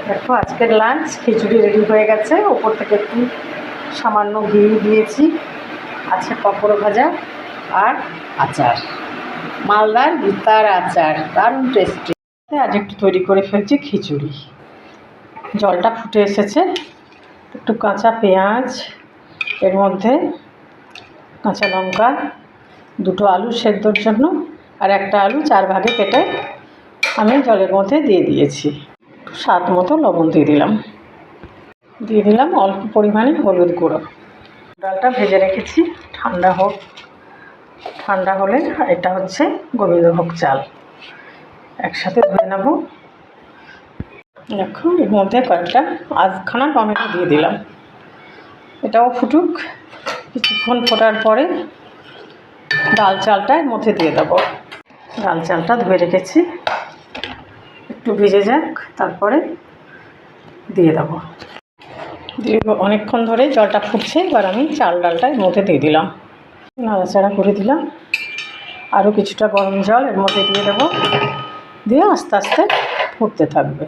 দেখো আজকের লাঞ্চ খিচুড়ি রেডি হয়ে গেছে। ওপর থেকে একটু সামান্য ঘি দিয়েছি, আছে পাঁপড় ভাজা আর আচার, মালদার ভুট্টার আচার, দারুণ টেস্টি। আজ একটু তৈরি করে ফেলছি খিচুড়ি। জলটা ফুটে এসেছে, একটু কাঁচা পেঁয়াজ, এর মধ্যে কাঁচা লঙ্কা, দুটো আলু সেদ্ধর জন্য, আর একটা আলু 4 ভাগে কেটে আমি জলের মধ্যে দিয়ে দিয়েছি। স্বাদ মতো লবণ দিয়ে দিলাম অল্প পরিমাণে হলুদ গুঁড়ো। ডালটা ভেজে রেখেছি, ঠান্ডা হলে এটা হচ্ছে গোবিন্দভোগ চাল, একসাথে ধুয়ে নেব। দেখো এর মধ্যে কয়েকটা আধখানা টমেটো দিয়ে দিলাম, এটাও ফুটুক। কিছুক্ষণ ফোটার পরে ডাল চালটা এর মধ্যে দিয়ে দেবো। ডাল চালটা ধুয়ে রেখেছি, একটু ভিজে যাক, তারপরে দিয়ে দেবো। অনেকক্ষণ ধরে জলটা ফুটছে, এবার আমি ডালটা এর মধ্যে দিয়ে দিলাম, নাড়াচাড়া করে দিলাম। আরও কিছুটা গরম জল এর মধ্যে দিয়ে দেবো, দিয়ে আস্তে আস্তে ফুটতে থাকবে।